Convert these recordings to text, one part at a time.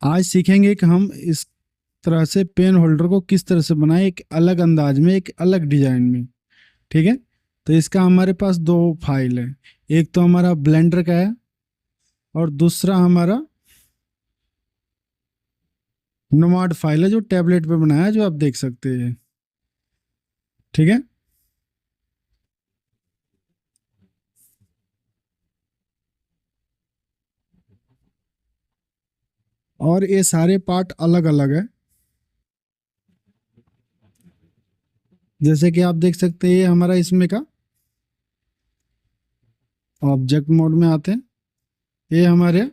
आज सीखेंगे कि हम इस तरह से पेन होल्डर को किस तरह से बनाएं, एक अलग अंदाज में, एक अलग डिजाइन में। ठीक है। तो इसका हमारे पास दो फाइल है। एक तो हमारा ब्लेंडर का है और दूसरा हमारा नोमाड फाइल है जो टैबलेट पे बनाया है, जो आप देख सकते हैं। ठीक है। और ये सारे पार्ट अलग अलग है। जैसे कि आप देख सकते हैं, ये हमारा इसमें का ऑब्जेक्ट मोड में आते हैं। ये हमारे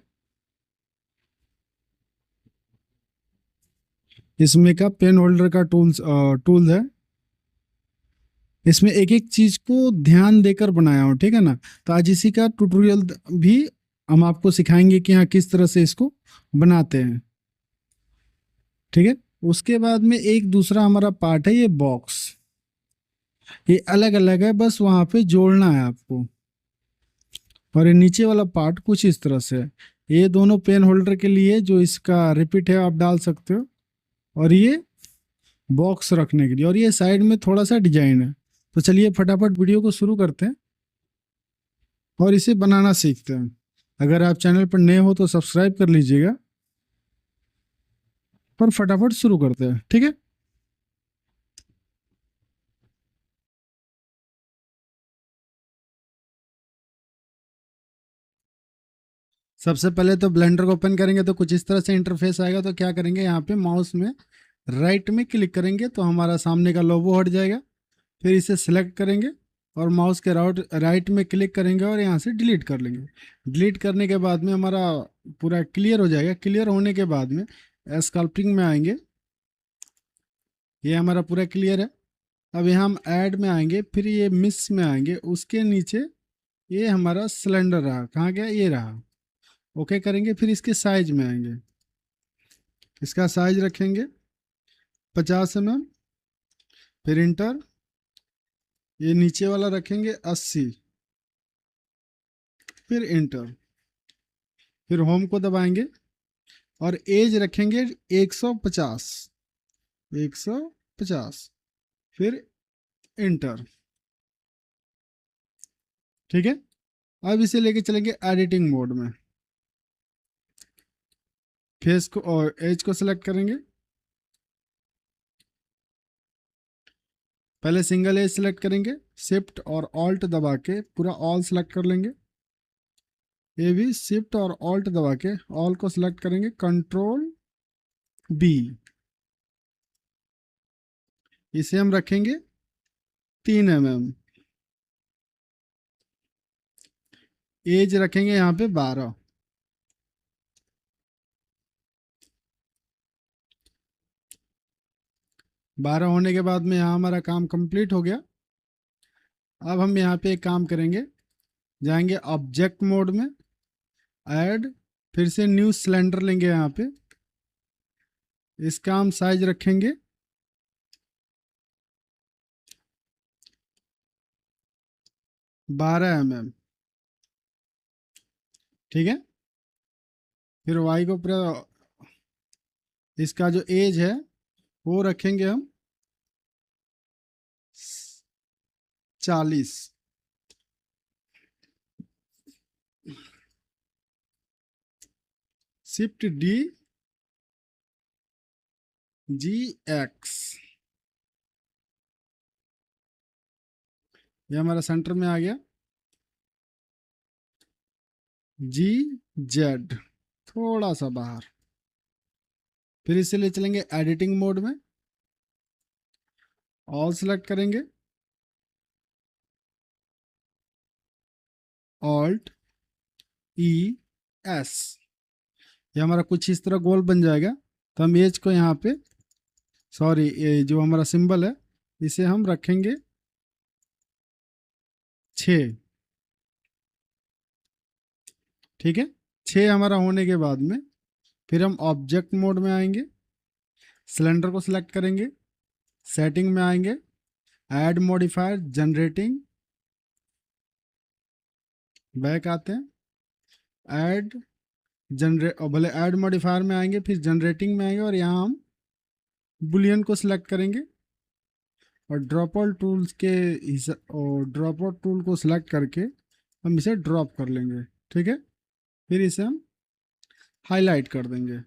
इसमें का पेन होल्डर का टूल है। इसमें एक एक चीज को ध्यान देकर बनाया हूँ। ठीक है ना। तो आज इसी का ट्यूटोरियल भी हम आपको सिखाएंगे कि हाँ किस तरह से इसको बनाते हैं। ठीक है। उसके बाद में एक दूसरा हमारा पार्ट है, ये बॉक्स। ये अलग अलग है, बस वहां पे जोड़ना है आपको। और ये नीचे वाला पार्ट कुछ इस तरह से है। ये दोनों पेन होल्डर के लिए जो इसका रिपीट है आप डाल सकते हो, और ये बॉक्स रखने के लिए, और ये साइड में थोड़ा सा डिजाइन है। तो चलिए फटाफट वीडियो को शुरू करते हैं और इसे बनाना सीखते हैं। अगर आप चैनल पर नए हो तो सब्सक्राइब कर लीजिएगा। पर फटाफट शुरू करते हैं। ठीक है। सबसे पहले तो ब्लेंडर को ओपन करेंगे तो कुछ इस तरह से इंटरफेस आएगा। तो क्या करेंगे, यहाँ पे माउस में राइट में क्लिक करेंगे तो हमारा सामने का लोगो हट जाएगा। फिर इसे सिलेक्ट करेंगे और माउस के राइट में क्लिक करेंगे और यहाँ से डिलीट कर लेंगे। डिलीट करने के बाद में हमारा पूरा क्लियर हो जाएगा। क्लियर होने के बाद में स्कल्पटिंग में आएंगे। ये हमारा पूरा क्लियर है। अब यहाँ हम ऐड में आएंगे, फिर ये मिस में आएंगे, उसके नीचे ये हमारा सिलेंडर रहा, कहाँ गया, ये रहा। ओके करेंगे, फिर इसके साइज में आएंगे। इसका साइज रखेंगे 50 mm। फिर इंटर। ये नीचे वाला रखेंगे 80। फिर इंटर। फिर होम को दबाएंगे और एज रखेंगे 150। 150। फिर इंटर। ठीक है। अब इसे लेके चलेंगे एडिटिंग मोड में। फेस को और एज को सिलेक्ट करेंगे। पहले सिंगल एज सिलेक्ट करेंगे, शिफ्ट और ऑल्ट दबा के पूरा ऑल सेलेक्ट कर लेंगे। ये भी शिफ्ट और ऑल्ट दबा के ऑल को सिलेक्ट करेंगे, कंट्रोल बी। इसे हम रखेंगे 3 mm। एज रखेंगे यहाँ पे 12। 12 होने के बाद में यहाँ हमारा काम कंप्लीट हो गया। अब हम यहाँ पे एक काम करेंगे, जाएंगे ऑब्जेक्ट मोड में, ऐड, फिर से न्यू सिलेंडर लेंगे। यहाँ पे इसका हम साइज रखेंगे 12 mm। ठीक है। फिर वाई को पूरा, इसका जो एज है वो रखेंगे हम 40। शिफ्ट डी, जी, एक्स। ये हमारा सेंटर में आ गया। जी, जेड, थोड़ा सा बाहर। फिर इसे ले चलेंगे एडिटिंग मोड में, ऑल सेलेक्ट करेंगे, ऑल्ट ई एस। ये हमारा कुछ इस तरह गोल बन जाएगा। तो हम एज को यहाँ पे, सॉरी, ये जो हमारा सिंबल है इसे हम रखेंगे 6। ठीक है। 6 हमारा होने के बाद में फिर हम ऑब्जेक्ट मोड में आएंगे, सिलेंडर को सिलेक्ट करेंगे, सेटिंग में आएंगे, ऐड मॉडिफायर जनरेटिंग, बैक आते हैं, ऐड जनरेट, और भले ऐड मॉडिफायर में आएंगे, फिर जनरेटिंग में आएंगे और यहाँ हम बुलियन को सिलेक्ट करेंगे और ड्रॉप आउट टूल्स के और ड्रॉप आउट टूल को सिलेक्ट करके हम इसे ड्रॉप कर लेंगे। ठीक है, फिर इसे हम हाईलाइट कर देंगे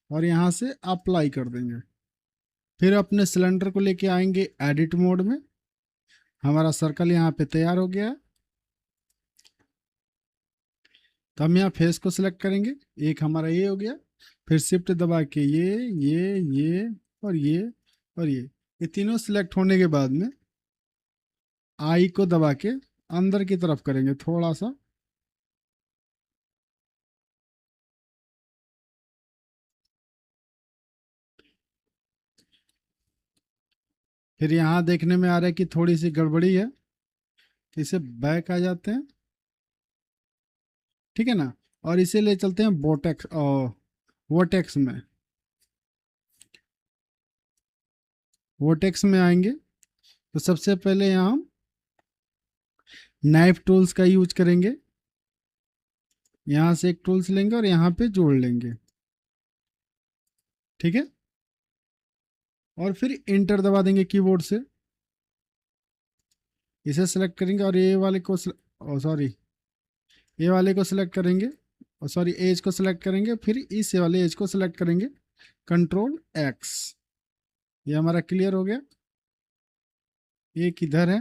और यहाँ से अप्लाई कर देंगे। फिर अपने सिलेंडर को लेके आएंगे एडिट मोड में। हमारा सर्कल यहाँ पे तैयार हो गया है, तो हम यहाँ फेस को सिलेक्ट करेंगे। एक हमारा ये हो गया, फिर शिफ्ट दबा के ये और ये और ये तीनों सिलेक्ट होने के बाद में आई को दबा के अंदर की तरफ करेंगे थोड़ा सा। फिर यहाँ देखने में आ रहा है कि थोड़ी सी गड़बड़ी है, तो इसे बैक आ जाते हैं। ठीक है ना, और इसे ले चलते हैं वोटेक्स और वोटेक्स में। वोटेक्स में आएंगे तो सबसे पहले यहाँ हम नाइफ टूल्स का यूज करेंगे। यहाँ से एक टूल्स लेंगे और यहाँ पे जोड़ लेंगे। ठीक है, और फिर इंटर दबा देंगे कीबोर्ड से। इसे सेलेक्ट करेंगे और ये वाले को सॉरी ये वाले को सिलेक्ट करेंगे और सॉरी एज को सिलेक्ट करेंगे, फिर इस वाले एज को सिलेक्ट करेंगे, कंट्रोल एक्स। ये हमारा क्लियर हो गया। ये किधर है,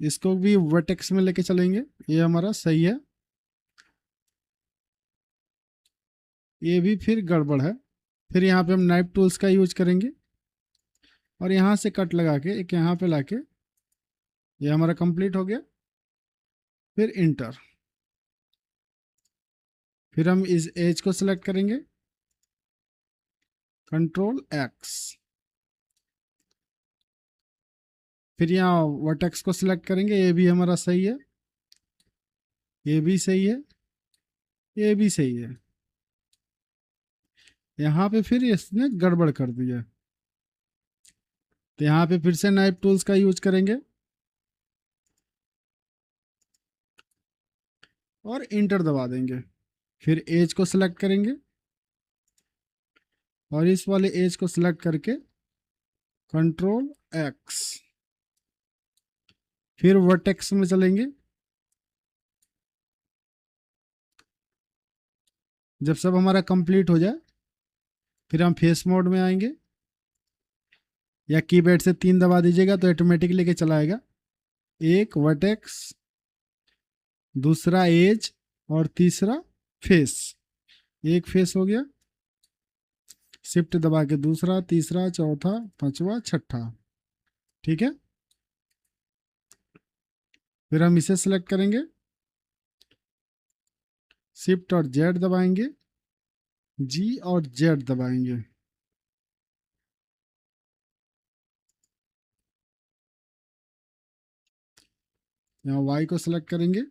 इसको भी वर्टेक्स में लेके चलेंगे, ये हमारा सही है। ये भी फिर गड़बड़ है। फिर यहाँ पे हम नाइफ टूल्स का यूज करेंगे और यहाँ से कट लगा के एक यहाँ पे लाके, ये हमारा कंप्लीट हो गया। फिर इंटर, फिर हम इस एज को सिलेक्ट करेंगे, कंट्रोल एक्स। फिर यहाँ वर्टेक्स को सिलेक्ट करेंगे, ये भी हमारा सही है, ये भी सही है, ये भी सही है। यहाँ पे फिर इसने गड़बड़ कर दिया, तो यहाँ पे फिर से नाइफ टूल्स का यूज करेंगे और इंटर दबा देंगे। फिर एज को सिलेक्ट करेंगे और इस वाले एज को सिलेक्ट करके कंट्रोल एक्स। फिर वर्टेक्स में चलेंगे। जब सब हमारा कंप्लीट हो जाए फिर हम फेस मोड में आएंगे, या कीपैड से 3 दबा दीजिएगा तो ऑटोमेटिक लेके चलाएगा। एक वर्टेक्स, दूसरा एज और तीसरा फेस। एक फेस हो गया, शिफ्ट दबा के दूसरा, तीसरा, चौथा, पांचवा, छठा। ठीक है, फिर हम इसे सिलेक्ट करेंगे, शिफ्ट और जेड दबाएंगे, जी और जेड दबाएंगे। यहाँ वाई को सिलेक्ट करेंगे,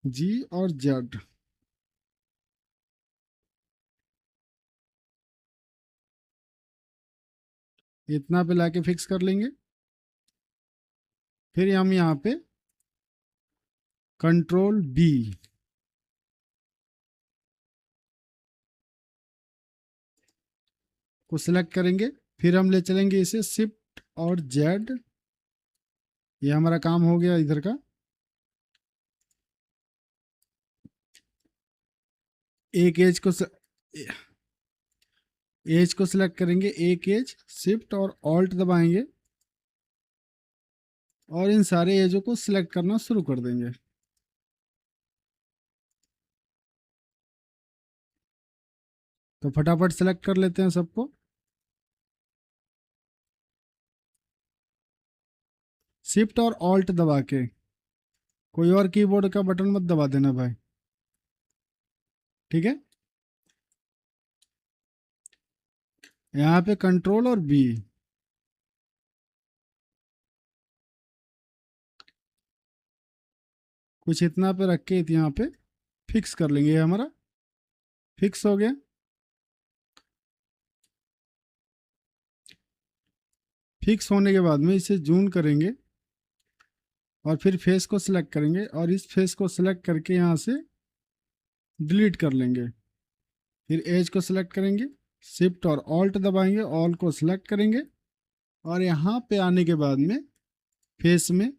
जी और जेड। इतना पे लाके फिक्स कर लेंगे। फिर हम यहाँ पे कंट्रोल बी, को सिलेक्ट करेंगे। फिर हम ले चलेंगे इसे शिफ्ट और जेड। ये हमारा काम हो गया इधर का। एक एज को सिलेक्ट करेंगे, एक एज, शिफ्ट और ऑल्ट दबाएंगे और इन सारे एजों को सिलेक्ट करना शुरू कर देंगे। तो फटाफट सिलेक्ट कर लेते हैं सबको। शिफ्ट और ऑल्ट दबा के, कोई और कीबोर्ड का बटन मत दबा देना भाई। ठीक है, यहाँ पे कंट्रोल और बी। कुछ इतना पे रख के यहाँ पे फिक्स कर लेंगे। ये हमारा फिक्स हो गया। फिक्स होने के बाद में इसे जूम करेंगे और फिर फेस को सिलेक्ट करेंगे और इस फेस को सिलेक्ट करके यहाँ से डिलीट कर लेंगे। फिर एज को सिलेक्ट करेंगे, शिफ्ट और ऑल्ट दबाएंगे, ऑल को सिलेक्ट करेंगे और यहाँ पे आने के बाद में फेस में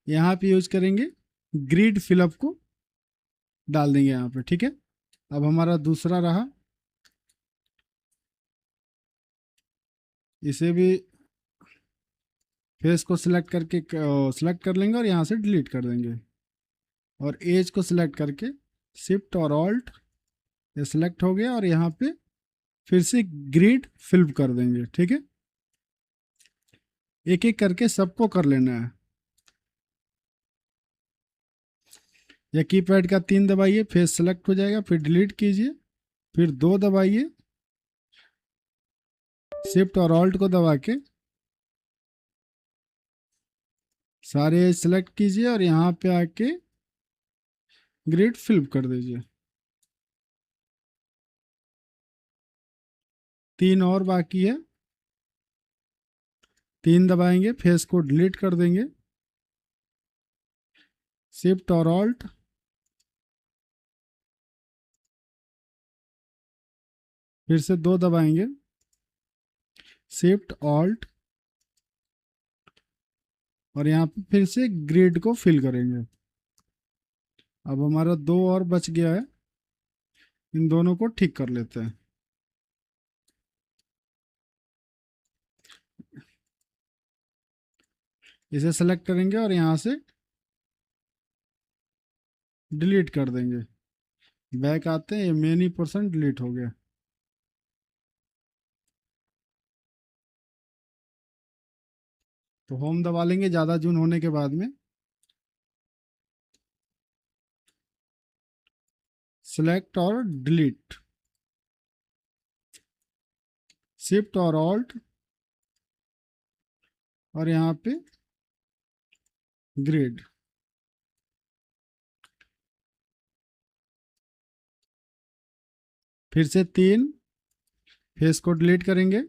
यहाँ पे यूज करेंगे ग्रिड फिलअप को डाल देंगे यहाँ पे। ठीक है, अब हमारा दूसरा रहा, इसे भी फेस को सिलेक्ट करके सिलेक्ट कर लेंगे और यहाँ से डिलीट कर देंगे और एज को सिलेक्ट करके शिफ्ट और ऑल्ट, ये सिलेक्ट हो गया और यहाँ पे फिर से ग्रिड फिल कर देंगे। ठीक है, एक एक करके सबको कर लेना है। या कीपैड का 3 दबाइए, फेस सेलेक्ट हो जाएगा, फिर डिलीट कीजिए, फिर 2 दबाइए, शिफ्ट और ऑल्ट को दबा के सारे सेलेक्ट कीजिए और यहाँ पे आके ग्रिड फिल कर दीजिए। 3 और बाकी है, 3 दबाएंगे, फेस को डिलीट कर देंगे, शिफ्ट और ऑल्ट, फिर से 2 दबाएंगे, शिफ्ट ऑल्ट और यहाँ पे फिर से ग्रिड को फिल करेंगे। अब हमारा 2 और बच गया है, इन दोनों को ठीक कर लेते हैं। इसे सेलेक्ट करेंगे और यहाँ से डिलीट कर देंगे। बैक आते हैं, ये मेन ही पोर्शन डिलीट हो गया। तो होम दबा लेंगे ज़्यादा जून होने के बाद में, सिलेक्ट और डिलीट, शिफ्ट और ऑल्ट और यहाँ पे ग्रिड, फिर से 3, फेस को डिलीट करेंगे,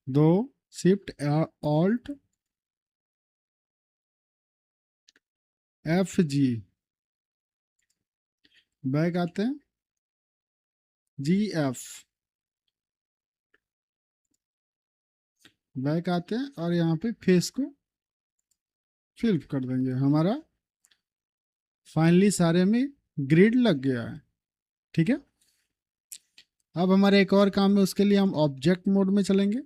2, शिफ्ट ऑल्ट FG, बैक आते हैं, GF, बैक आते हैं और यहाँ पे फेस को फिल कर देंगे। हमारा फाइनली सारे में ग्रिड लग गया है। ठीक है, अब हमारे एक और काम है, उसके लिए हम ऑब्जेक्ट मोड में चलेंगे।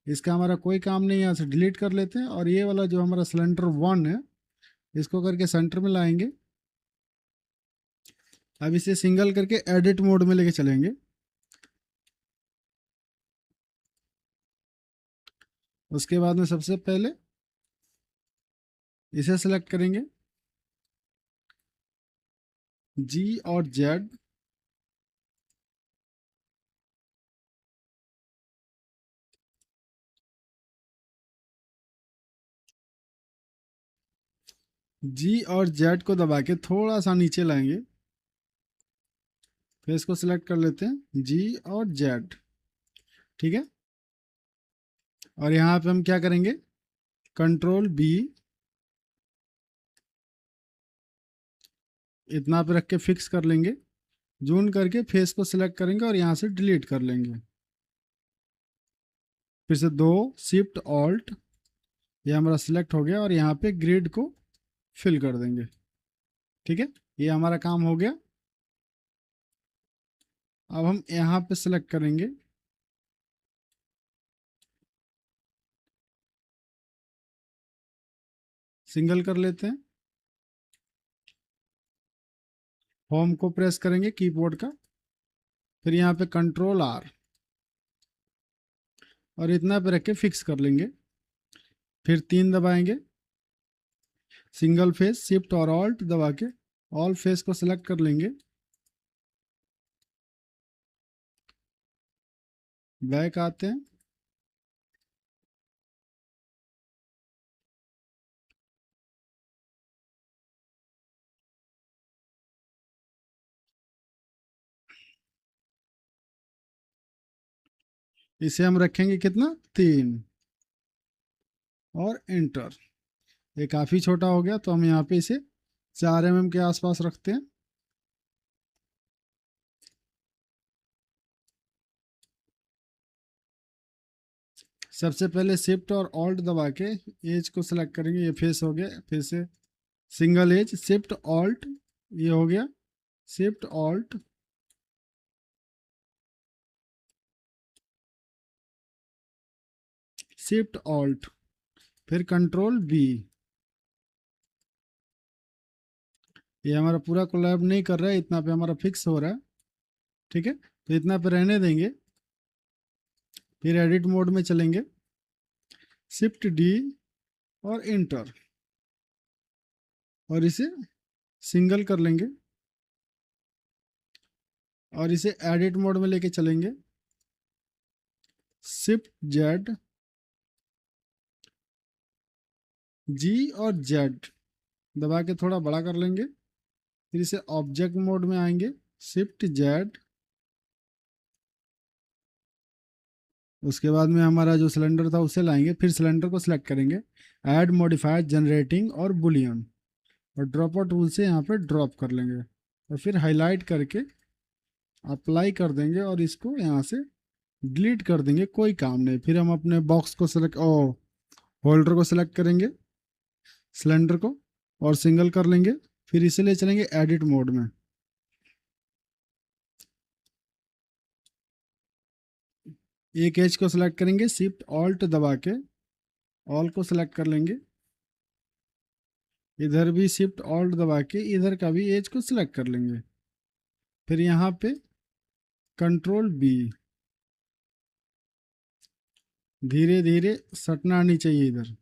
इसका हमारा कोई काम नहीं, यहाँ से डिलीट कर लेते हैं और ये वाला जो हमारा सिलेंडर 1 है, इसको करके सेंटर में लाएंगे। अब इसे सिंगल करके एडिट मोड में लेके चलेंगे। उसके बाद में सबसे पहले इसे सेलेक्ट करेंगे, G और Z, G और Z को दबा के थोड़ा सा नीचे लाएंगे, फिर इसको सिलेक्ट कर लेते हैं G और Z। ठीक है, और यहाँ पे हम क्या करेंगे, कंट्रोल B इतना पे रख के फिक्स कर लेंगे, जून करके फेस को सिलेक्ट करेंगे और यहाँ से डिलीट कर लेंगे। फिर से 2, शिफ्ट ऑल्ट, ये हमारा सिलेक्ट हो गया और यहाँ पे ग्रिड को फिल कर देंगे। ठीक है, ये हमारा काम हो गया। अब हम यहाँ पे सिलेक्ट करेंगे, सिंगल कर लेते हैं, होम को प्रेस करेंगे कीबोर्ड का, फिर यहाँ पे कंट्रोल R और इतना पे रख के फिक्स कर लेंगे। फिर 3 दबाएंगे, सिंगल फेस, शिफ्ट और ऑल्ट दबा के ऑल फेस को सिलेक्ट कर लेंगे, बैक आते हैं, इसे हम रखेंगे कितना, 3 और एंटर। ये काफ़ी छोटा हो गया तो हम यहाँ पे इसे 4 mm के आसपास रखते हैं। सबसे पहले शिफ्ट और ऑल्ट दबा के एज को सिलेक्ट करेंगे। ये फेस हो गया, फिर से सिंगल एज, शिफ्ट ऑल्ट, ये हो गया, शिफ्ट ऑल्ट, शिफ्ट ऑल्ट, फिर कंट्रोल बी। ये हमारा पूरा कोलैब नहीं कर रहा है, इतना पे हमारा फिक्स हो रहा है। ठीक है, तो इतना पे रहने देंगे। फिर एडिट मोड में चलेंगे, शिफ्ट डी और इंटर, और इसे सिंगल कर लेंगे और इसे एडिट मोड में लेके चलेंगे, शिफ्ट जेड, जी और जेड दबा के थोड़ा बड़ा कर लेंगे। फिर इसे ऑब्जेक्ट मोड में आएंगे, शिफ्ट जेड, उसके बाद में हमारा जो सिलेंडर था उसे लाएंगे। फिर सिलेंडर को सिलेक्ट करेंगे, ऐड मॉडिफायर जनरेटिंग और बुलियन, और ड्रॉप आउट टूल से यहाँ पे ड्रॉप कर लेंगे और फिर हाईलाइट करके अप्लाई कर देंगे और इसको यहाँ से डिलीट कर देंगे, कोई काम नहीं। फिर हम अपने बॉक्स को सिलेक्ट होल्डर को सिलेक्ट करेंगे, सिलेंडर को, और सिंगल कर लेंगे। फिर इसे ले चलेंगे एडिट मोड में, एक एज को सिलेक्ट करेंगे, शिफ्ट ऑल्ट दबा के ऑल को सिलेक्ट कर लेंगे, इधर भी शिफ्ट ऑल्ट दबा के इधर का भी एज को सिलेक्ट कर लेंगे। फिर यहाँ पे कंट्रोल बी, धीरे धीरे सटना नहीं चाहिए इधर।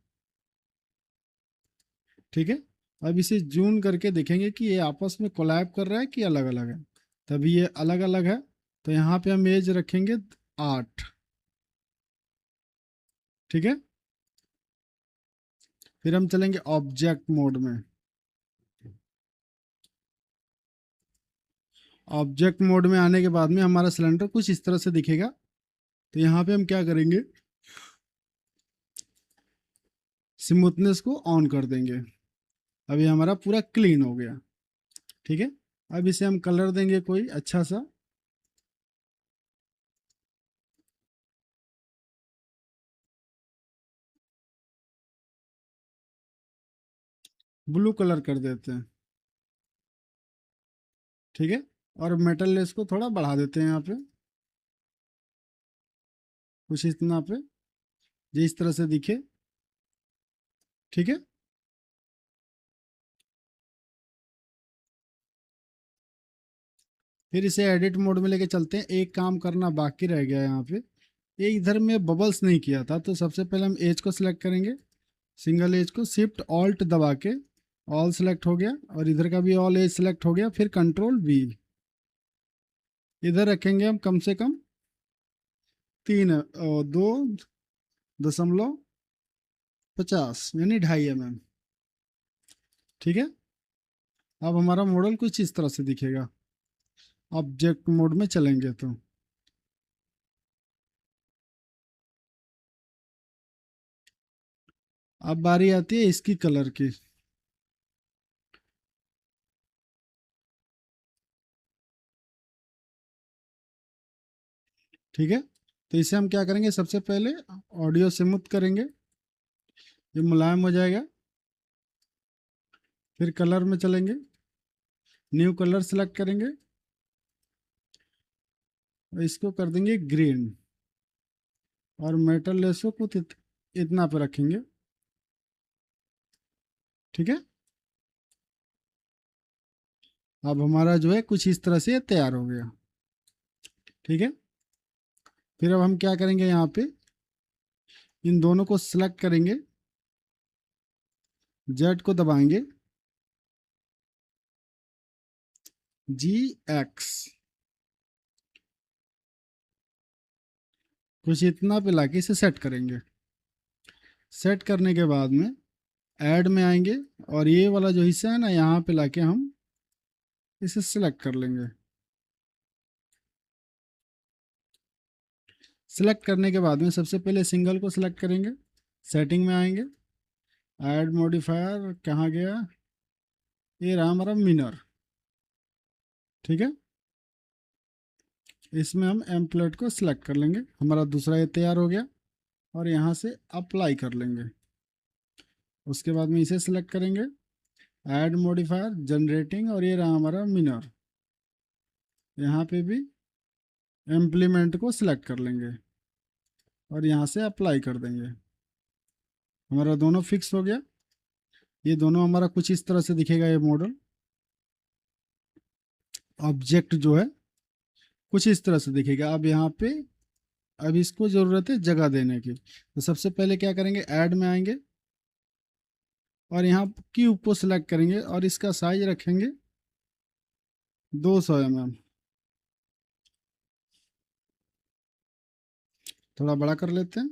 ठीक है, अब इसे जूम करके देखेंगे कि ये आपस में कोलैब कर रहा है कि अलग अलग है। तभी ये अलग अलग है, तो यहाँ पे हम एज रखेंगे 8। ठीक है, फिर हम चलेंगे ऑब्जेक्ट मोड में। ऑब्जेक्ट मोड में आने के बाद में हमारा सिलेंडर कुछ इस तरह से दिखेगा। तो यहाँ पे हम क्या करेंगे, स्मूथनेस को ऑन कर देंगे। अभी हमारा पूरा क्लीन हो गया। ठीक है, अब इसे हम कलर देंगे कोई अच्छा सा, ब्लू कलर कर देते हैं। ठीक है, और मेटल लेस को थोड़ा बढ़ा देते हैं यहाँ पे, कुछ इतना पे, जिस तरह से दिखे। ठीक है, फिर इसे एडिट मोड में लेके चलते हैं। एक काम करना बाकी रह गया यहाँ पे, ये इधर में बबल्स नहीं किया था, तो सबसे पहले हम एज को सिलेक्ट करेंगे, सिंगल एज को, शिफ्ट ऑल्ट दबा के ऑल सिलेक्ट हो गया, और इधर का भी ऑल एज सिलेक्ट हो गया। फिर कंट्रोल बी, इधर रखेंगे हम कम से कम 2.50 यानी 2.5 mm। ठीक है, अब हमारा मॉडल कुछ इस तरह से दिखेगा। ऑब्जेक्ट मोड में चलेंगे तो अब बारी आती है इसकी कलर की। ठीक है, तो इसे हम क्या करेंगे, सबसे पहले ऑडियो स्मूथ करेंगे, ये मुलायम हो जाएगा। फिर कलर में चलेंगे, न्यू कलर सेलेक्ट करेंगे और इसको कर देंगे ग्रीन, और मेटल लेस को कुछ इतना पे रखेंगे। ठीक है, अब हमारा जो है कुछ इस तरह से तैयार हो गया। ठीक है, फिर अब हम क्या करेंगे, यहाँ पे इन दोनों को सिलेक्ट करेंगे, जेड को दबाएंगे, जी एक्स, कुछ इतना पे लाके इसे सेट करेंगे। सेट करने के बाद में ऐड में आएंगे, और ये वाला जो हिस्सा है ना, यहाँ पे लाके हम इसे सिलेक्ट कर लेंगे। सिलेक्ट करने के बाद में सबसे पहले सिंगल को सिलेक्ट करेंगे, सेटिंग में आएंगे, ऐड मॉडिफायर कहाँ गया, ये रहा हमारा मिनर। ठीक है, इसमें हम एम्पलेट को सिलेक्ट कर लेंगे, हमारा दूसरा ये तैयार हो गया। और यहाँ से अप्लाई कर लेंगे। उसके बाद में इसे सिलेक्ट करेंगे, ऐड मॉडिफायर जनरेटिंग, और ये रहा हमारा मिनर। यहाँ पे भी इम्प्लीमेंट को सिलेक्ट कर लेंगे और यहाँ से अप्लाई कर देंगे। हमारा दोनों फिक्स हो गया। ये दोनों हमारा कुछ इस तरह से दिखेगा ये मॉडल। ऑब्जेक्ट जो है कुछ इस तरह से दिखेगा। अब यहाँ पे अब इसको ज़रूरत है जगह देने की। तो सबसे पहले क्या करेंगे, ऐड में आएंगे और यहाँ क्यूब को सिलेक्ट करेंगे और इसका साइज रखेंगे 200 mm। थोड़ा बड़ा कर लेते हैं,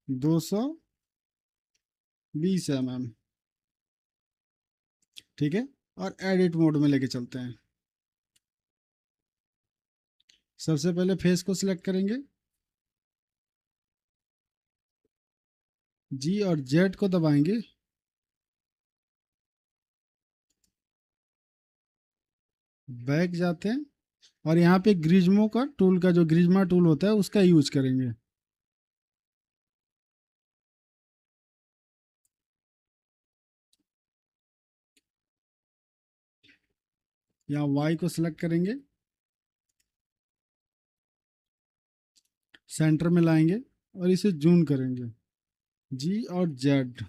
220 mm। ठीक है, और एडिट मोड में लेके चलते हैं। सबसे पहले फेस को सिलेक्ट करेंगे, जी और जेड को दबाएंगे, बैक जाते हैं और यहाँ पे ग्रिज्मो का टूल का जो ग्रिज्मा टूल होता है उसका यूज करेंगे। यहाँ वाई को सिलेक्ट करेंगे, सेंटर में लाएंगे और इसे जूम करेंगे, जी और जेड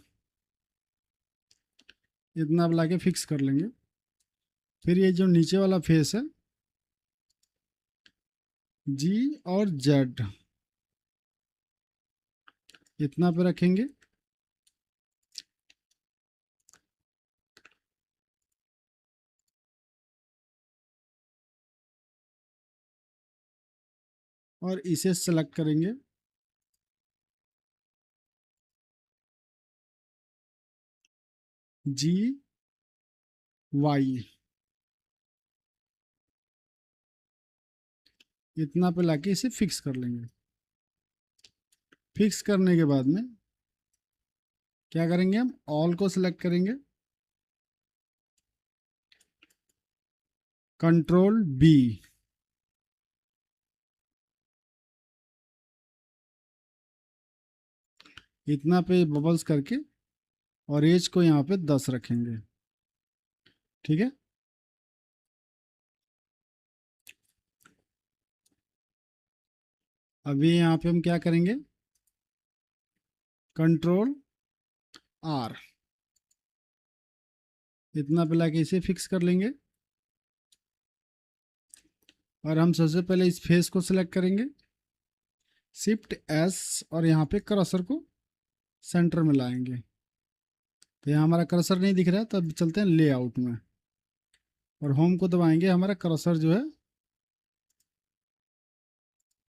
इतना अब लाके फिक्स कर लेंगे। फिर ये जो नीचे वाला फेस है, जी और जेड इतना पे रखेंगे। और इसे सेलेक्ट करेंगे, जी वाई इतना पे लाके इसे फिक्स कर लेंगे। फिक्स करने के बाद में क्या करेंगे, हम ऑल को सिलेक्ट करेंगे, कंट्रोल बी, इतना पे बबल्स करके और एज को यहाँ पे 10 रखेंगे। ठीक है, अभी यहाँ पे हम क्या करेंगे, कंट्रोल आर इतना पे लाके इसे फिक्स कर लेंगे। और हम सबसे पहले इस फेस को सिलेक्ट करेंगे, शिफ्ट एस, और यहाँ पे क्रसर को सेंटर में लाएंगे। तो यहाँ हमारा क्रसर नहीं दिख रहा है, तो अब चलते हैं लेआउट में और होम को दबाएंगे। हमारा क्रसर जो है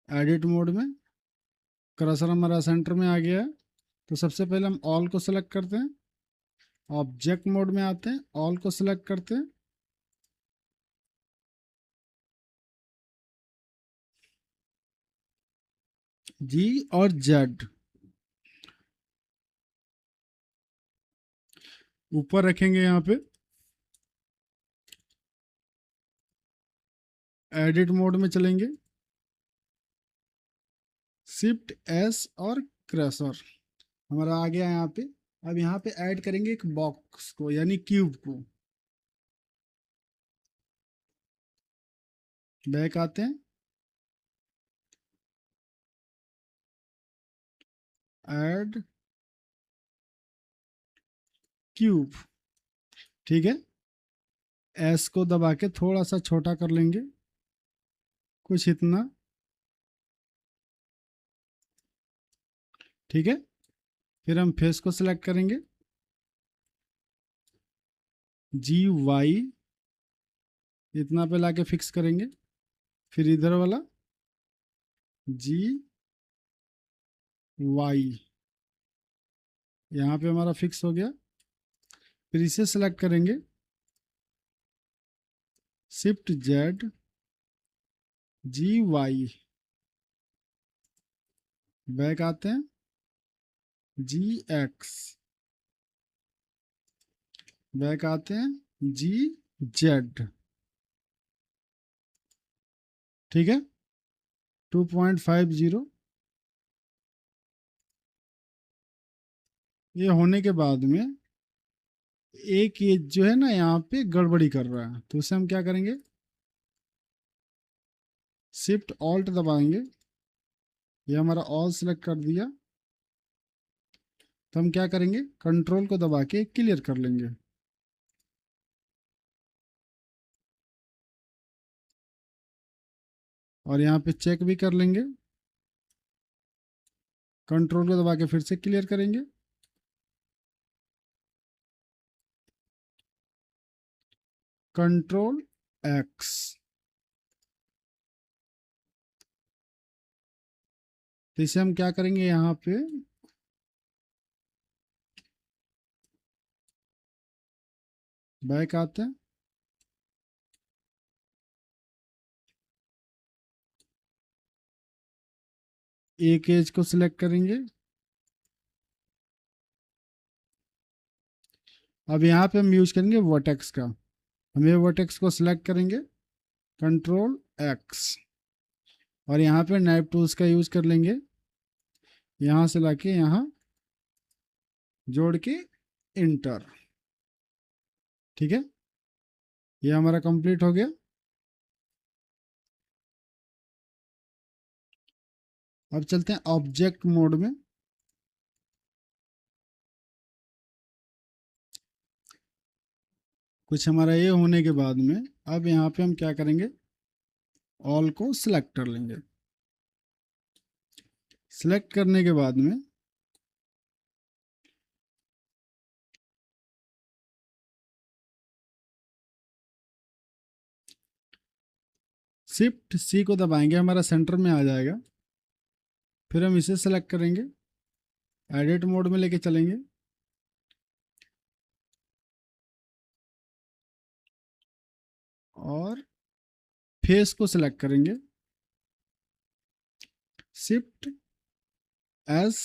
एडिट मोड में, क्रसर हमारा सेंटर में आ गया है। तो सबसे पहले हम ऑल को सिलेक्ट करते हैं, ऑब्जेक्ट मोड में आते हैं, ऑल को सिलेक्ट करते हैं, जी और जेड ऊपर रखेंगे। यहाँ पे एडिट मोड में चलेंगे, शिफ्ट एस और क्रसर हमारा आ गया यहाँ पे। अब यहाँ पे ऐड करेंगे एक बॉक्स को यानी क्यूब को। बैक आते हैं, ऐड क्यूब। ठीक है, एस को दबा के थोड़ा सा छोटा कर लेंगे, कुछ इतना। ठीक है, फिर हम फेस को सिलेक्ट करेंगे, जी वाई इतना पे लाके फिक्स करेंगे। फिर इधर वाला जी वाई यहाँ पे हमारा फिक्स हो गया। फिर इसे सिलेक्ट करेंगे, शिफ्ट जेड, जी वाई, बैक आते हैं, जी एक्स, बैक आते हैं, जी जेड, ठीक है, 2.50। ये होने के बाद में एक ये जो है ना यहाँ पे गड़बड़ी कर रहा है, तो उसे हम क्या करेंगे, शिफ्ट ऑल्ट दबाएंगे, ये हमारा ऑल सेलेक्ट कर दिया, तो हम क्या करेंगे, कंट्रोल को दबा के क्लियर कर लेंगे। और यहाँ पे चेक भी कर लेंगे, कंट्रोल को दबा के फिर से क्लियर करेंगे, कंट्रोल एक्स। तो इसे हम क्या करेंगे, यहाँ पे बैक आते हैं, एक एज को सिलेक्ट करेंगे। अब यहाँ पे हम यूज करेंगे वर्टेक्स का, हम ये वर्टेक्स को सिलेक्ट करेंगे, कंट्रोल एक्स, और यहाँ पे नाइफ टूल्स का यूज कर लेंगे, यहाँ से लाके यहाँ जोड़ के इंटर, ठीक है, ये हमारा कंप्लीट हो गया। अब चलते हैं ऑब्जेक्ट मोड में। कुछ हमारा ये होने के बाद में अब यहाँ पे हम क्या करेंगे, ऑल को सिलेक्ट कर लेंगे। सिलेक्ट करने के बाद में शिफ्ट सी को दबाएंगे, हमारा सेंटर में आ जाएगा। फिर हम इसे सेलेक्ट करेंगे, एडिट मोड में लेके चलेंगे, और फेस को सिलेक्ट करेंगे, शिफ्ट एस,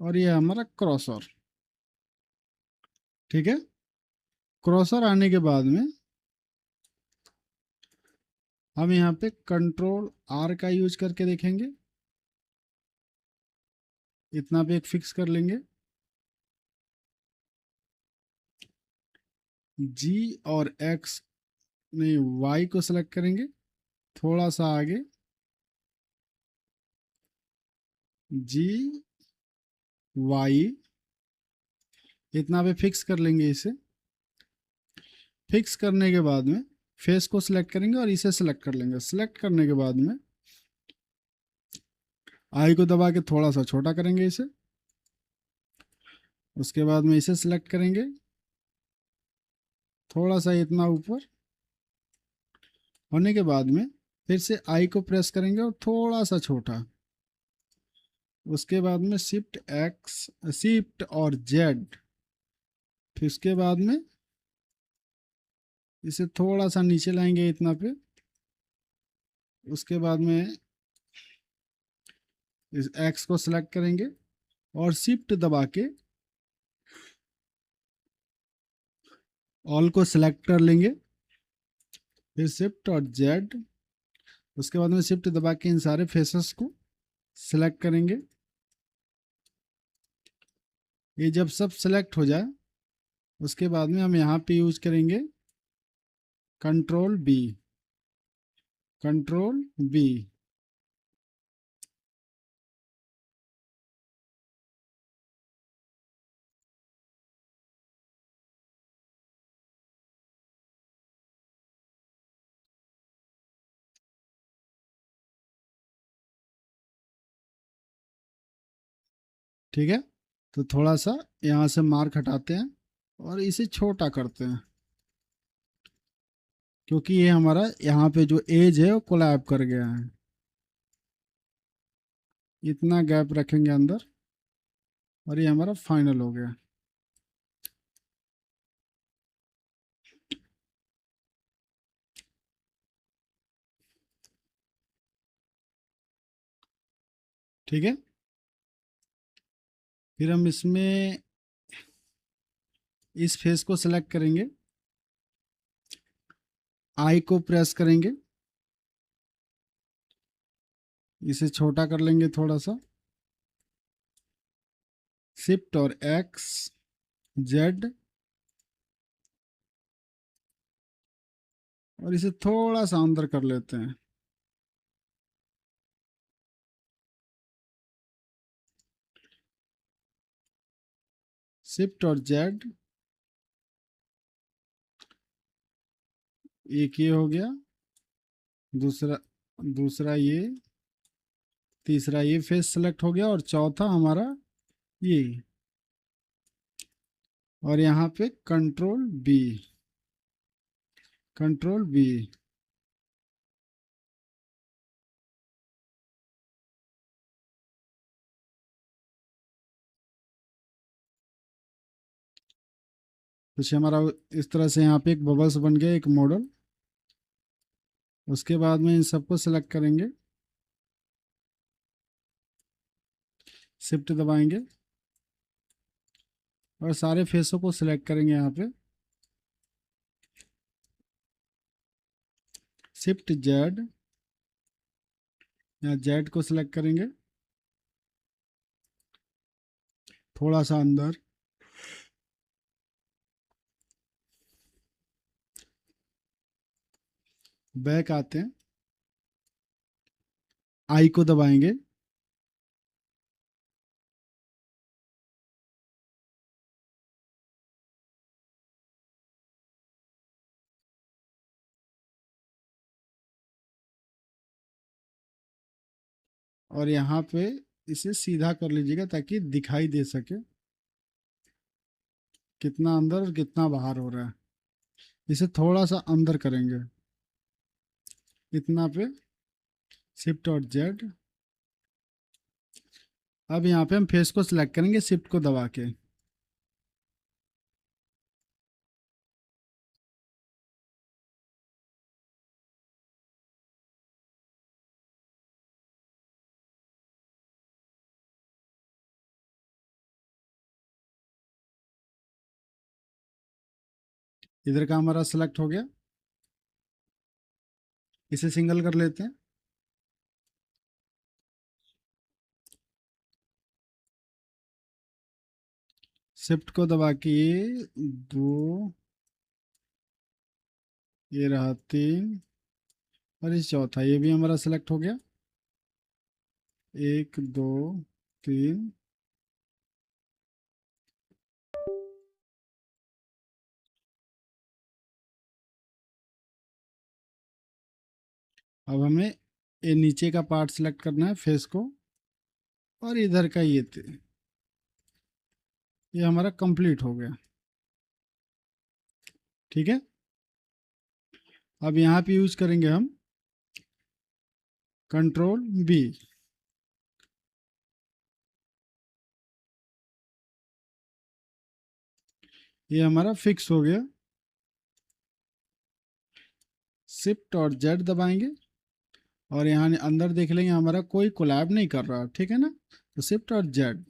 और ये हमारा क्रॉसर, ठीक है। क्रॉसर आने के बाद में हम यहाँ पे कंट्रोल आर का यूज करके देखेंगे, इतना पे एक फिक्स कर लेंगे, जी और एक्स नहीं, वाई को सिलेक्ट करेंगे, थोड़ा सा आगे, जी वाई, इतना पे फिक्स कर लेंगे इसे। फिक्स करने के बाद में फेस को सिलेक्ट करेंगे और इसे सिलेक्ट कर लेंगे। सिलेक्ट करने के बाद में आई को दबा के थोड़ा सा छोटा करेंगे इसे, उसके बाद में इसे सिलेक्ट करेंगे, थोड़ा सा इतना ऊपर होने के बाद में फिर से आई को प्रेस करेंगे और थोड़ा सा छोटा, उसके बाद में शिफ्ट एक्स, शिफ्ट और जेड, फिर उसके बाद में इसे थोड़ा सा नीचे लाएंगे इतना पे, उसके बाद में इस एक्स को सिलेक्ट करेंगे और शिफ्ट दबा के ऑल को सिलेक्ट कर लेंगे, फिर शिफ्ट और जेड, उसके बाद में शिफ्ट दबा के इन सारे फेसेस को सिलेक्ट करेंगे। ये जब सब सिलेक्ट हो जाए उसके बाद में हम यहाँ पे यूज करेंगे कंट्रोल बी, कंट्रोल बी, ठीक है। तो थोड़ा सा यहाँ से मार्क हटाते हैं और इसे छोटा करते हैं, क्योंकि ये हमारा यहाँ पे जो एज है वो कोलैब कर गया है। इतना गैप रखेंगे अंदर और ये हमारा फाइनल हो गया। ठीक है, फिर हम इसमें इस फेस को सिलेक्ट करेंगे, आई को प्रेस करेंगे, इसे छोटा कर लेंगे थोड़ा सा, शिफ्ट और एक्स जेड, और इसे थोड़ा सा अंदर कर लेते हैं। शिफ्ट और जेड, एक ये हो गया, दूसरा दूसरा ये, तीसरा ये फेस सेलेक्ट हो गया, और चौथा हमारा ये, और यहाँ पे कंट्रोल बी, कंट्रोल बी। तो हमारा इस तरह से यहाँ पे एक बबल्स बन गया, एक मॉडल। उसके बाद में इन सबको सेलेक्ट करेंगे, शिफ्ट दबाएंगे और सारे फेसों को सिलेक्ट करेंगे। यहाँ पे शिफ्ट जेड, यहाँ जेड को सिलेक्ट करेंगे, थोड़ा सा अंदर, बैक आते हैं, आई को दबाएंगे, और यहाँ पे इसे सीधा कर लीजिएगा ताकि दिखाई दे सके कितना अंदर और कितना बाहर हो रहा है। इसे थोड़ा सा अंदर करेंगे, इतना पे, शिफ्ट और जेड। अब यहाँ पे हम फेस को सिलेक्ट करेंगे शिफ्ट को दबा के, इधर का हमारा सिलेक्ट हो गया। इसे सिंगल कर लेते हैं, शिफ्ट को दबा के, ये दो, ये रहा तीन, और इस चौथा ये भी हमारा सिलेक्ट हो गया, एक दो तीन। अब हमें ये नीचे का पार्ट सिलेक्ट करना है, फेस को, और इधर का ये हमारा कंप्लीट हो गया। ठीक है, अब यहाँ पे यूज करेंगे हम कंट्रोल बी, ये हमारा फिक्स हो गया। शिफ्ट और जेड दबाएंगे और यहाँ अंदर देख लेंगे हमारा कोई कोलैब नहीं कर रहा, ठीक है ना। तो शिफ्ट और जेड,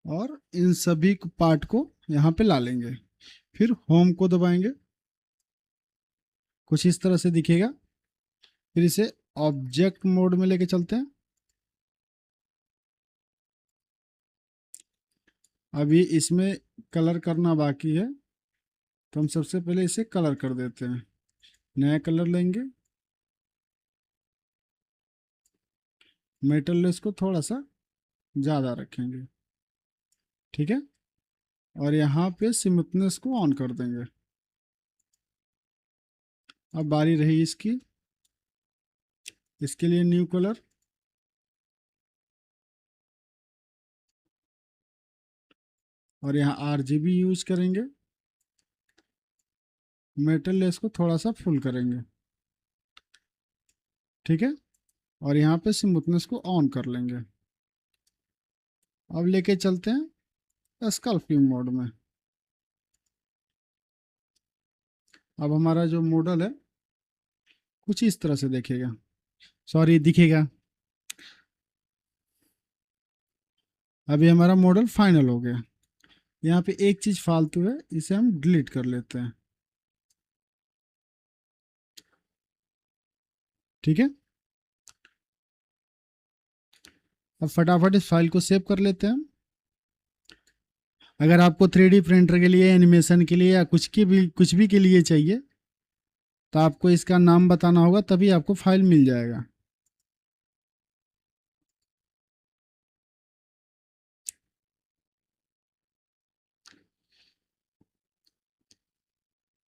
और इन सभी पार्ट को यहाँ पे ला लेंगे, फिर होम को दबाएंगे, कुछ इस तरह से दिखेगा। फिर इसे ऑब्जेक्ट मोड में लेके चलते हैं। अभी इसमें कलर करना बाकी है, तो हम सबसे पहले इसे कलर कर देते हैं। नया कलर लेंगे, मेटल लेस को थोड़ा सा ज़्यादा रखेंगे, ठीक है। और यहाँ पे स्मूथनेस को ऑन कर देंगे। अब बारी रही इसकी, इसके लिए न्यू कलर, और यहाँ RGB यूज करेंगे, मेटल लेस को थोड़ा सा फुल करेंगे, ठीक है। और यहाँ पे स्मूथनेस को ऑन कर लेंगे। अब लेके चलते हैं स्कल्पटिंग मोड में। अब हमारा जो मॉडल है कुछ इस तरह से देखेगा, सॉरी दिखेगा। अभी हमारा मॉडल फाइनल हो गया। यहाँ पे एक चीज़ फालतू है, इसे हम डिलीट कर लेते हैं। ठीक है, अब फटाफट इस फाइल को सेव कर लेते हैं। अगर आपको 3D प्रिंटर के लिए, एनिमेशन के लिए या कुछ भी के लिए चाहिए तो आपको इसका नाम बताना होगा, तभी आपको फाइल मिल जाएगा।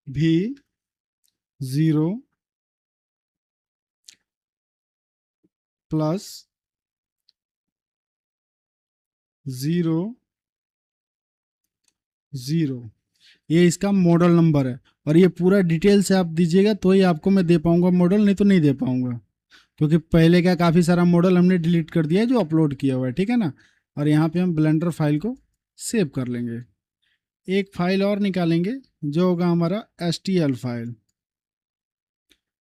V0 प्लस 0 0, ये इसका मॉडल नंबर है। और ये पूरा डिटेल से आप दीजिएगा तो ही आपको मैं दे पाऊंगा मॉडल, नहीं तो नहीं दे पाऊंगा, क्योंकि पहले का काफ़ी सारा मॉडल हमने डिलीट कर दिया है जो अपलोड किया हुआ है। ठीक है ना। और यहाँ पे हम ब्लेंडर फाइल को सेव कर लेंगे। एक फाइल और निकालेंगे जो होगा हमारा STL फाइल,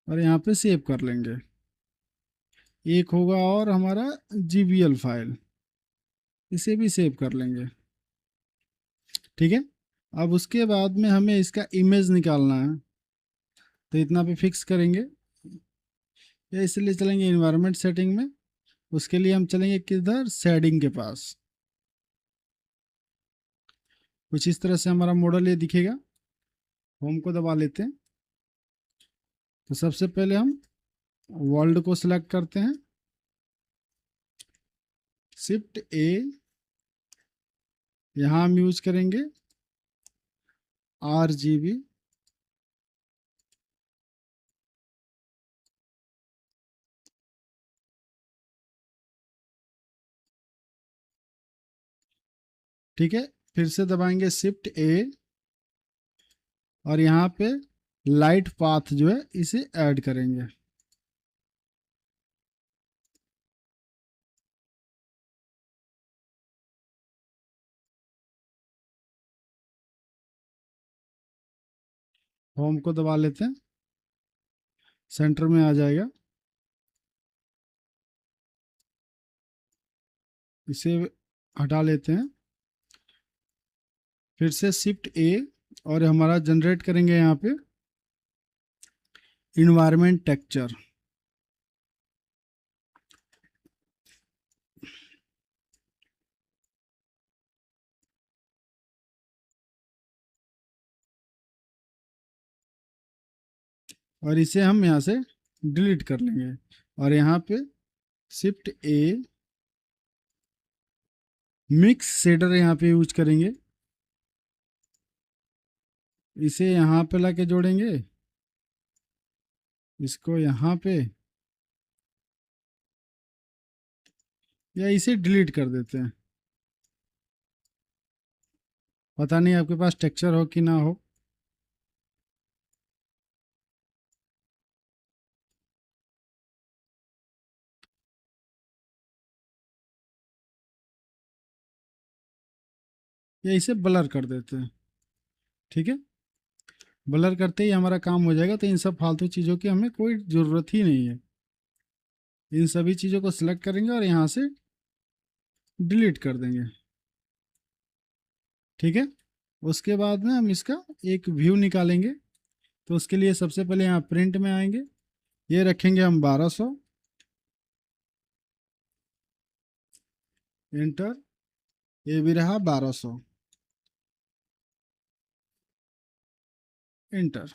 और यहाँ पे सेव कर लेंगे। एक होगा और हमारा GBL फाइल, इसे भी सेव कर लेंगे। ठीक है, अब उसके बाद में हमें इसका इमेज निकालना है, तो इतना पे फिक्स करेंगे, या इसलिए चलेंगे इन्वायरमेंट सेटिंग में। उसके लिए हम चलेंगे किधर, शेडिंग के पास। कुछ इस तरह से हमारा मॉडल ये दिखेगा। होम को दबा लेते हैं। तो सबसे पहले हम वर्ल्ड को सिलेक्ट करते हैं, Shift A, यहाँ हम यूज करेंगे RGB। ठीक है, फिर से दबाएंगे Shift A, और यहाँ पे लाइट पाथ जो है इसे ऐड करेंगे। होम को दबा लेते हैं, सेंटर में आ जाएगा। इसे हटा लेते हैं, फिर से Shift A, और हमारा जनरेट करेंगे यहाँ पे इन्वायरमेंट टेक्सचर। और इसे हम यहाँ से डिलीट कर लेंगे, और यहाँ पे Shift A, मिक्स शेडर यहाँ पे यूज करेंगे। इसे यहाँ पे लाके जोड़ेंगे, इसको यहाँ पे, या इसे डिलीट कर देते हैं। पता नहीं आपके पास टेक्सचर हो कि ना हो। या इसे ब्लर कर देते हैं। ठीक है, ब्लर करते ही हमारा काम हो जाएगा। तो इन सब फालतू चीज़ों की हमें कोई ज़रूरत ही नहीं है। इन सभी चीज़ों को सिलेक्ट करेंगे और यहाँ से डिलीट कर देंगे। ठीक है, उसके बाद में हम इसका एक व्यू निकालेंगे। तो उसके लिए सबसे पहले यहाँ प्रिंट में आएंगे, ये रखेंगे हम 1200, एंटर। ये भी रहा 1200, एंटर।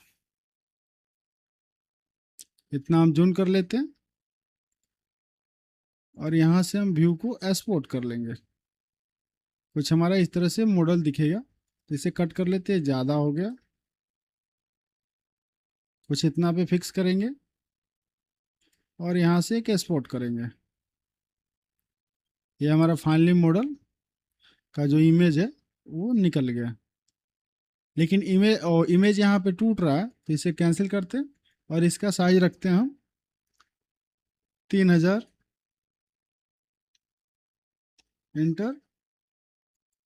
इतना हम जूम कर लेते हैं, और यहाँ से हम व्यू को एक्सपोर्ट कर लेंगे। कुछ हमारा इस तरह से मॉडल दिखेगा। तो इसे कट कर लेते हैं, ज़्यादा हो गया। कुछ इतना पे फिक्स करेंगे, और यहाँ से एक एक्सपोर्ट करेंगे। ये हमारा फाइनली मॉडल का जो इमेज है वो निकल गया। लेकिन इमेज यहाँ पे टूट रहा है, तो इसे कैंसिल करते हैं, और इसका साइज रखते हैं हम 3000, एंटर।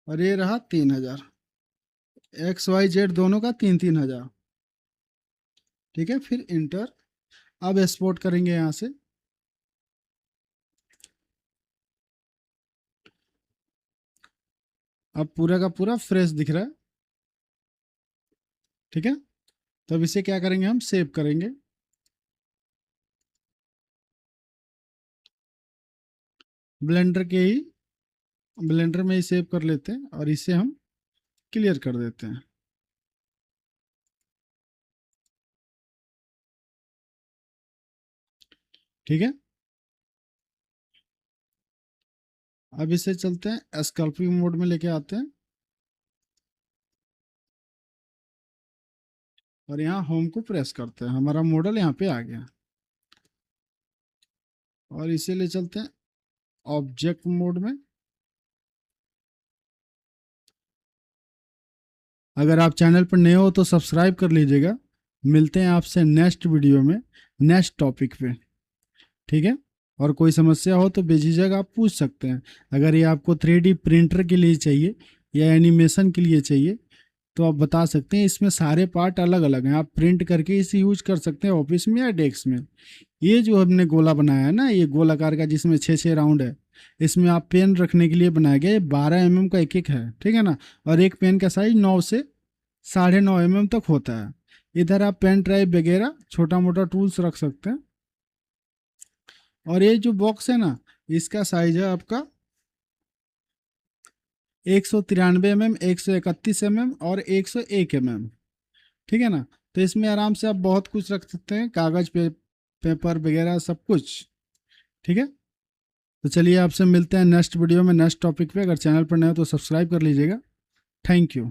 और ये रहा 3000, XYZ दोनों का 3000। ठीक है, फिर इंटर। अब एक्सपोर्ट करेंगे यहाँ से। अब पूरा का पूरा फ्रेश दिख रहा है। ठीक है, तो अब इसे क्या करेंगे, हम सेव करेंगे। ब्लेंडर में ही सेव कर लेते हैं और इसे हम क्लियर कर देते हैं। ठीक है, अब इसे चलते हैं स्कल्पिंग मोड में लेके आते हैं और यहाँ होम को प्रेस करते हैं। हमारा मॉडल यहाँ पे आ गया और इसे ले चलते हैं ऑब्जेक्ट मोड में। अगर आप चैनल पर नए हो तो सब्सक्राइब कर लीजिएगा। मिलते हैं आपसे नेक्स्ट वीडियो में नेक्स्ट टॉपिक पे। ठीक है, और कोई समस्या हो तो बेझिझक आप पूछ सकते हैं। अगर ये आपको 3D प्रिंटर के लिए चाहिए या एनिमेशन के लिए चाहिए तो आप बता सकते हैं। इसमें सारे पार्ट अलग अलग हैं, आप प्रिंट करके इसे यूज कर सकते हैं ऑफिस में या डेस्क में। ये जो हमने गोला बनाया है ना, ये गोल आकार का जिसमें 6 राउंड है, इसमें आप पेन रखने के लिए बनाया गया। ये 12 mm का एक एक है, ठीक है ना। और एक पेन का साइज 9 से 9.5 mm तक होता है। इधर आप पेन ड्राइव वगैरह छोटा मोटा टूल्स रख सकते हैं। और ये जो बॉक्स है ना, इसका साइज है आपका 193 mm, 131 mm और 101 mm। ठीक है ना, तो इसमें आराम से आप बहुत कुछ रख सकते हैं, कागज पे पेपर वगैरह सब कुछ। ठीक है, तो चलिए आपसे मिलते हैं नेक्स्ट वीडियो में नेक्स्ट टॉपिक पे। अगर चैनल पर नए हो तो सब्सक्राइब कर लीजिएगा। Thank you.